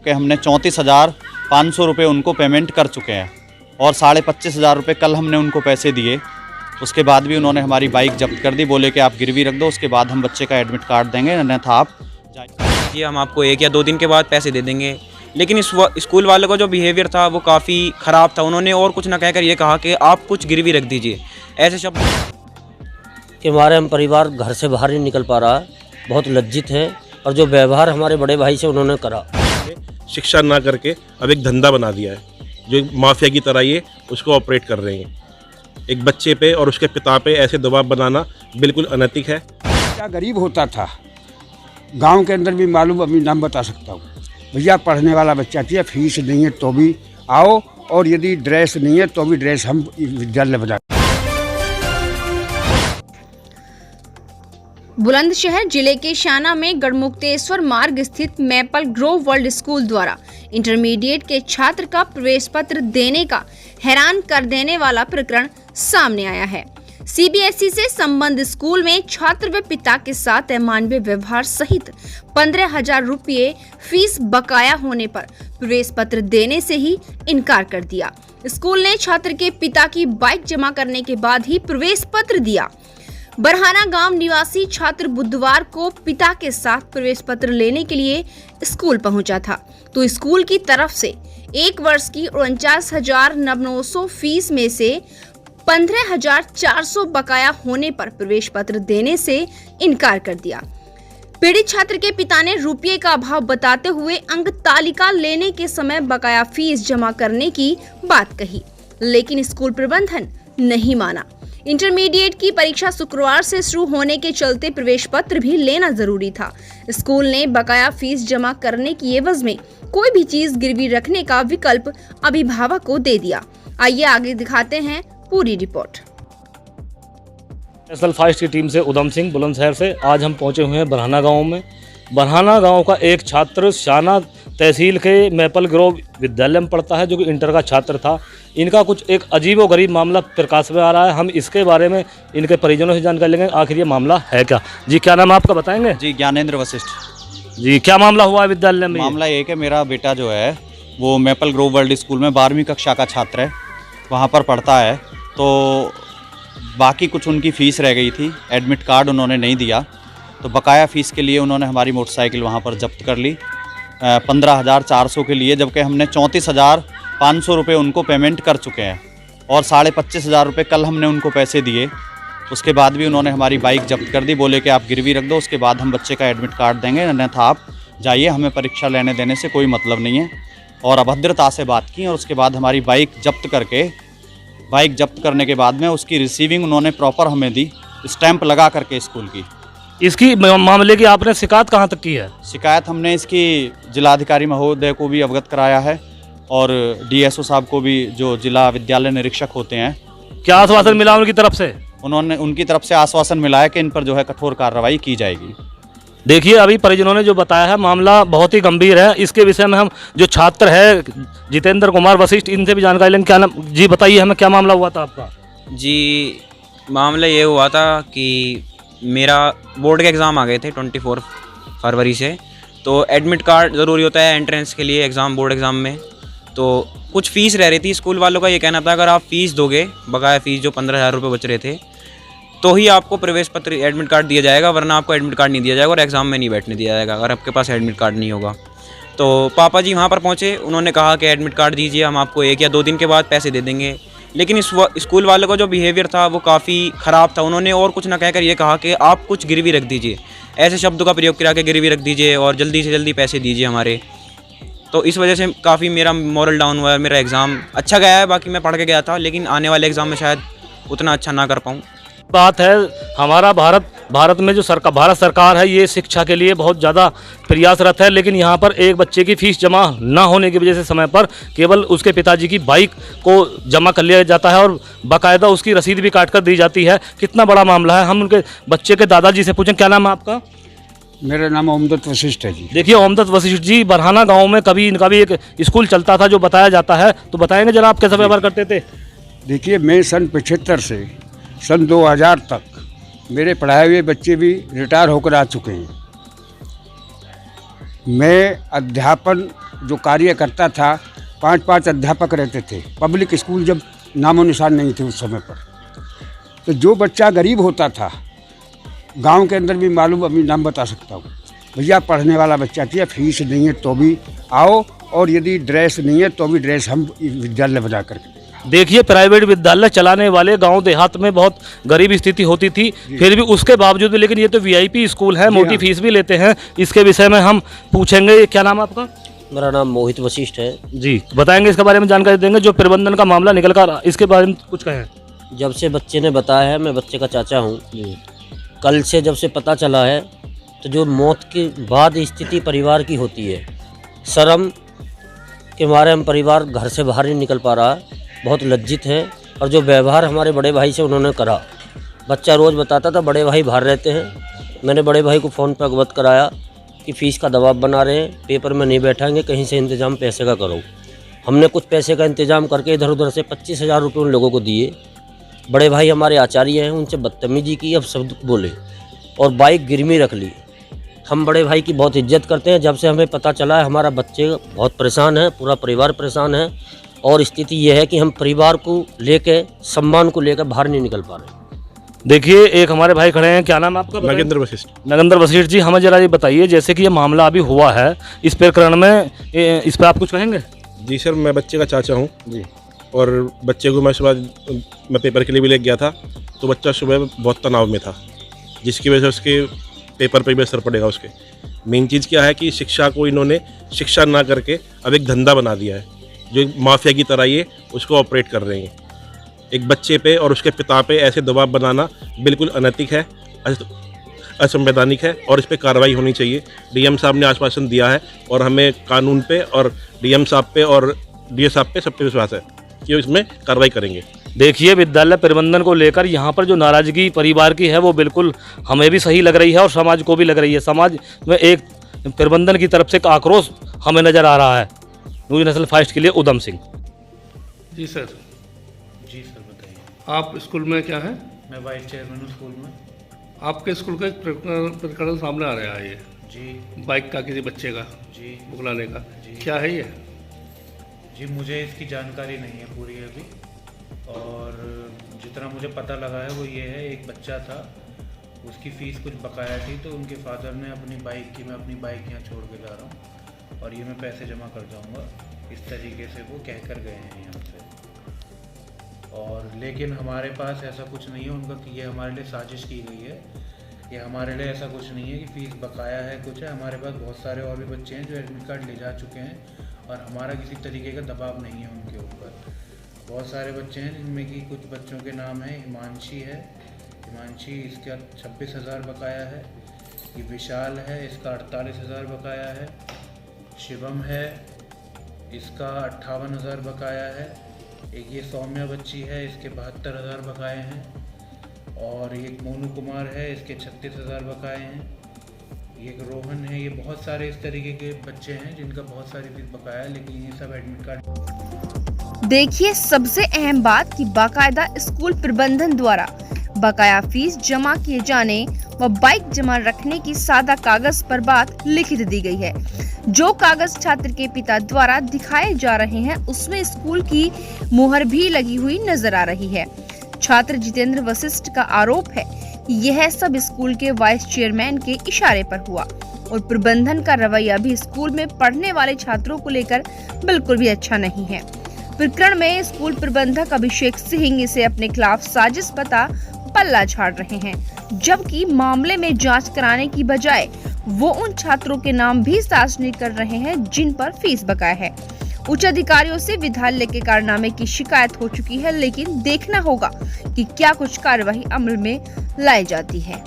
कि हमने 34,500 रुपये उनको पेमेंट कर चुके हैं और 25,500 रुपये कल हमने उनको पैसे दिए। उसके बाद भी उन्होंने हमारी बाइक जब्त कर दी, बोले कि आप गिरवी रख दो, उसके बाद हम बच्चे का एडमिट कार्ड देंगे, अन्यथा आप जी हम आपको 1 या 2 दिन के बाद पैसे दे देंगे। लेकिन इस स्कूल वालों का जो बिहेवियर था वो काफ़ी ख़राब था। उन्होंने और कुछ ना कहकर ये कहा कि आप कुछ गिरवी रख दीजिए, ऐसे शब्द कि हमारे हम परिवार घर से बाहर नहीं निकल पा रहा है, बहुत लज्जित है। और जो व्यवहार हमारे बड़े भाई से उन्होंने करा, शिक्षा ना करके अब एक धंधा बना दिया है, जो माफिया की तरह ये उसको ऑपरेट कर रहे हैं। एक बच्चे पे और उसके पिता पे ऐसे दबाव बनाना बिल्कुल अनैतिक है। क्या गरीब होता था गांव के अंदर भी मालूम, अभी नाम बता सकता हूँ। भैया पढ़ने वाला बच्चा चाहिए, फीस नहीं है तो भी आओ, और यदि ड्रेस नहीं है तो भी ड्रेस हम विद्यालय बना। बुलंदशहर जिले के शाना में गढ़मुक्तेश्वर मार्ग स्थित मैपल ग्रोव वर्ल्ड स्कूल द्वारा इंटरमीडिएट के छात्र का प्रवेश पत्र देने का हैरान कर देने वाला प्रकरण सामने आया है। सीबीएसई से संबद्ध स्कूल में छात्र व पिता के साथ अमानवीय व्यवहार सहित 15,000 रुपये फीस बकाया होने पर प्रवेश पत्र देने से ही इनकार कर दिया। स्कूल ने छात्र के पिता की बाइक जमा करने के बाद ही प्रवेश पत्र दिया। बरहाना गांव निवासी छात्र बुधवार को पिता के साथ प्रवेश पत्र लेने के लिए स्कूल पहुंचा था, तो स्कूल की तरफ से 1 वर्ष की 49,900 फीस में से 15,400 बकाया होने पर प्रवेश पत्र देने से इनकार कर दिया। पीड़ित छात्र के पिता ने रुपये का अभाव बताते हुए अंक तालिका लेने के समय बकाया फीस जमा करने की बात कही, लेकिन स्कूल प्रबंधन नहीं माना। इंटरमीडिएट की परीक्षा शुक्रवार से शुरू होने के चलते प्रवेश पत्र भी लेना जरूरी था। स्कूल ने बकाया फीस जमा करने की एवज में कोई भी चीज गिरवी रखने का विकल्प अभिभावक को दे दिया। आइए आगे दिखाते हैं पूरी रिपोर्ट। नेशनल फाइस्ट की टीम से उधम सिंह बुलंदशहर से आज हम पहुंचे हुए हैं बरहाना गांव में। बरहाना गांव का एक छात्र शाना तहसील के मैपल ग्रोव विद्यालय में पढ़ता है, जो कि इंटर का छात्र था। इनका कुछ एक अजीबोगरीब मामला प्रकाश में आ रहा है। हम इसके बारे में इनके परिजनों से जानकारी लेंगे, आखिर ये मामला है क्या। जी क्या नाम आपका बताएंगे? जी ज्ञानेंद्र वशिष्ठ। जी क्या मामला हुआ है विद्यालय में? मामला ये कि मेरा बेटा जो है वो मैपल ग्रोव वर्ल्ड स्कूल में 12वीं कक्षा का छात्र है, वहाँ पर पढ़ता है। तो बाकी कुछ उनकी फ़ीस रह गई थी, एडमिट कार्ड उन्होंने नहीं दिया, तो बकाया फ़ीस के लिए उन्होंने हमारी मोटरसाइकिल वहाँ पर जब्त कर ली 15,400 के लिए, जबकि हमने 34,500 रुपये उनको पेमेंट कर चुके हैं और 25,500 रुपये कल हमने उनको पैसे दिए। उसके बाद भी उन्होंने हमारी बाइक जब्त कर दी, बोले कि आप गिरवी रख दो, उसके बाद हम बच्चे का एडमिट कार्ड देंगे, अन्यथा आप जाइए, हमें परीक्षा लेने देने से कोई मतलब नहीं है। और अभद्रता से बात की और उसके बाद हमारी बाइक जब्त करने के बाद में उसकी रिसीविंग उन्होंने प्रॉपर हमें दी, स्टैंप लगा करके स्कूल की। इसकी मामले की आपने शिकायत कहाँ तक की है? शिकायत हमने इसकी जिलाधिकारी महोदय को भी अवगत कराया है और डीएसओ साहब को भी, जो जिला विद्यालय निरीक्षक होते हैं। क्या आश्वासन मिला उनकी तरफ से? उनकी तरफ से आश्वासन मिला है कि इन पर जो है कठोर कार्रवाई की जाएगी। देखिए अभी परिजनों ने जो बताया है मामला बहुत ही गंभीर है। इसके विषय में हम जो छात्र है जितेंद्र कुमार वशिष्ठ, इनसे भी जानकारी लेंगे। क्या नाम? जी बताइए हमें, क्या मामला हुआ था आपका? जी मामला ये हुआ था कि मेरा बोर्ड के एग्ज़ाम आ गए थे 24 फरवरी से, तो एडमिट कार्ड ज़रूरी होता है एंट्रेंस के लिए एग्ज़ाम, बोर्ड एग्ज़ाम में। तो कुछ फ़ीस रह रही थी, स्कूल वालों का ये कहना था अगर आप फ़ीस दोगे, बकाया फ़ीस जो 15,000 रुपये बच रहे थे, तो ही आपको प्रवेश पत्र एडमिट कार्ड दिया जाएगा, वरना आपको एडमिट कार्ड नहीं दिया जाएगा और एग्ज़ाम में नहीं बैठने दिया जाएगा अगर आपके पास एडमिट कार्ड नहीं होगा। तो पापा जी वहाँ पर पहुँचे, उन्होंने कहा कि एडमिट कार्ड दीजिए, हम आपको 1 या 2 दिन के बाद पैसे दे देंगे। लेकिन इस स्कूल वालों का जो बिहेवियर था वो काफ़ी ख़राब था। उन्होंने और कुछ ना कहकर ये कहा कि आप कुछ गिरवी रख दीजिए, ऐसे शब्दों का प्रयोग करा के गिरवी रख दीजिए और जल्दी से जल्दी पैसे दीजिए हमारे। तो इस वजह से काफ़ी मेरा मोरल डाउन हुआ है। मेरा एग्ज़ाम अच्छा गया है, बाकी मैं पढ़ के गया था, लेकिन आने वाले एग्ज़ाम में शायद उतना अच्छा ना कर पाऊँ। बात है हमारा भारत में जो भारत सरकार है ये शिक्षा के लिए बहुत ज़्यादा प्रयासरत है, लेकिन यहाँ पर एक बच्चे की फ़ीस जमा ना होने की वजह से समय पर केवल उसके पिताजी की बाइक को जमा कर लिया जाता है और बाकायदा उसकी रसीद भी काट कर दी जाती है। कितना बड़ा मामला है। हम उनके बच्चे के दादाजी से पूछें, क्या नाम है आपका? मेरा नाम ओमदत्त वशिष्ठ है जी। देखिए ओमदत्त वशिष्ठ जी, बरहाना गाँव में कभी इनका भी एक स्कूल चलता था जो बताया जाता है, तो बताएँगे जरा आप कैसा व्यवहार करते थे? देखिए मैं सन 75 से सन 2000 तक मेरे पढ़ाए हुए बच्चे भी रिटायर होकर आ चुके हैं। मैं अध्यापन जो कार्यकर्ता था, 5-5 अध्यापक रहते थे। पब्लिक स्कूल जब नामो निशान नहीं थे उस समय पर, तो जो बच्चा गरीब होता था, गांव के अंदर भी मालूम, अभी नाम बता सकता हूँ, भैया पढ़ने वाला बच्चा चाहिए, फीस नहीं है तो भी आओ, और यदि ड्रेस नहीं है तो भी ड्रेस हम विद्यालय बना करके। देखिए, प्राइवेट विद्यालय चलाने वाले गांव देहात में बहुत गरीब स्थिति होती थी, फिर भी उसके बावजूद भी, लेकिन ये तो वीआईपी स्कूल है, मोटी फीस भी लेते हैं। इसके विषय में हम पूछेंगे। क्या नाम है आपका? मेरा नाम मोहित वशिष्ठ है जी, बताएंगे इसके बारे में, जानकारी देंगे। जो प्रबंधन का मामला निकल कर, इसके बारे में कुछ कहें। जब से बच्चे ने बताया है, मैं बच्चे का चाचा हूँ, कल से जब से पता चला है, तो जो मौत के बाद स्थिति परिवार की होती है, शर्म के मारे हम परिवार घर से बाहर नहीं निकल पा रहा, बहुत लज्जित है। और जो व्यवहार हमारे बड़े भाई से उन्होंने करा, बच्चा रोज़ बताता था बड़े भाई बाहर रहते हैं। मैंने बड़े भाई को फ़ोन पर अवगत कराया कि फ़ीस का दबाव बना रहे हैं, पेपर में नहीं बैठाएंगे, कहीं से इंतज़ाम पैसे का करो। हमने कुछ पैसे का इंतज़ाम करके इधर उधर से 25,000 रुपये उन लोगों को दिए। बड़े भाई हमारे आचार्य हैं, उनसे बदतमीजी की, अब शब्द बोले और बाइक गिरवी रख ली। हम बड़े भाई की बहुत इज्जत करते हैं। जब से हमें पता चला है, हमारा बच्चे बहुत परेशान है, पूरा परिवार परेशान है, और स्थिति ये है कि हम परिवार को लेकर, सम्मान को लेकर बाहर नहीं निकल पा रहे। देखिए, एक हमारे भाई खड़े हैं। क्या नाम है आपका? नगेंद्र वशिष्ठ। नगेंद्र वशिष्ठ जी, हमें जरा ये बताइए, जैसे कि ये मामला अभी हुआ है, इस प्रकरण में इस पर आप कुछ कहेंगे? जी सर, मैं बच्चे का चाचा हूँ जी। और बच्चे को मैं सुबह, मैं पेपर के लिए भी ले गया था, तो बच्चा सुबह बहुत तनाव में था, जिसकी वजह से उसके पेपर पे भी असर पड़ेगा। उसके मेन चीज़ क्या है कि शिक्षा को इन्होंने शिक्षा ना करके अब एक धंधा बना दिया है, जो माफिया की तरह ये उसको ऑपरेट कर रहे हैं। एक बच्चे पे और उसके पिता पे ऐसे दबाव बनाना बिल्कुल अनैतिक है, असंवैधानिक है, और इस पर कार्रवाई होनी चाहिए। डीएम साहब ने आश्वासन दिया है, और हमें कानून पे और डीएम साहब पे और डीए साहब पे सब पे विश्वास है कि इसमें कार्रवाई करेंगे। देखिए, विद्यालय प्रबंधन को लेकर यहाँ पर जो नाराजगी परिवार की है, वो बिल्कुल हमें भी सही लग रही है और समाज को भी लग रही है। समाज में एक प्रबंधन की तरफ से एक आक्रोश हमें नज़र आ रहा है। न्यूज़ नेशनल फास्ट के लिए उधम सिंह। जी सर। जी सर, बताइए। आप स्कूल में क्या है? मैं वाइस चेयरमैन हूँ स्कूल में। आपके स्कूल का एक प्रकरण सामने आ रहा है, ये जी। बाइक का किसी बच्चे का जी बुलाने का। जी। क्या है ये? जी, मुझे इसकी जानकारी नहीं है पूरी अभी, और जितना मुझे पता लगा है वो ये है, एक बच्चा था, उसकी फ़ीस कुछ बकाया थी, तो उनके फादर ने अपनी बाइक की, मैं अपनी बाइक यहाँ छोड़ के जा रहा हूँ और ये मैं पैसे जमा कर जाऊँगा, इस तरीके से वो कह कर गए हैं यहाँ से। और लेकिन हमारे पास ऐसा कुछ नहीं है उनका कि ये हमारे लिए साजिश की गई है, ये हमारे लिए ऐसा कुछ नहीं है कि फ़ीस बकाया है कुछ है। हमारे पास बहुत सारे और भी बच्चे हैं जो एडमिट कार्ड ले जा चुके हैं, और हमारा किसी तरीके का दबाव नहीं है उनके ऊपर। बहुत सारे बच्चे हैं जिनमें कि कुछ बच्चों के नाम है, हिमांशी है, हिमांशी, इसका 26,000 बकाया है। ये विशाल है, इसका 48,000 बकाया है। शिवम है, इसका 58,000 बकाया है। एक ये सौम्या बच्ची है, इसके 72,000 बकाए हैं। और एक मोनू कुमार है, इसके 36,000 बकाए हैं। एक रोहन है। ये बहुत सारे इस तरीके के बच्चे हैं जिनका बहुत सारी फीस बकाया है, लेकिन ये सब एडमिट कार्ड। देखिए, सबसे अहम बात कि बाकायदा स्कूल प्रबंधन द्वारा बकाया फीस जमा किए जाने व बाइक जमा रखने की सादा कागज पर बात लिखित दी गई है। जो कागज छात्र के पिता द्वारा दिखाए जा रहे हैं, उसमें स्कूल की मुहर भी लगी हुई नजर आ रही है। छात्र जितेंद्र वशिष्ठ का आरोप है कि यह सब स्कूल के वाइस चेयरमैन के इशारे पर हुआ, और प्रबंधन का रवैया भी स्कूल में पढ़ने वाले छात्रों को लेकर बिल्कुल भी अच्छा नहीं है। प्रकरण में स्कूल प्रबंधक अभिषेक सिंह इसे अपने खिलाफ साजिश बता पल्ला झाड़ रहे हैं, जबकि मामले में जांच कराने की बजाय वो उन छात्रों के नाम भी सार्वजनिक कर रहे हैं जिन पर फीस बकाया है। उच्च अधिकारियों से विद्यालय के कारनामे की शिकायत हो चुकी है, लेकिन देखना होगा कि क्या कुछ कार्यवाही अमल में लाई जाती है।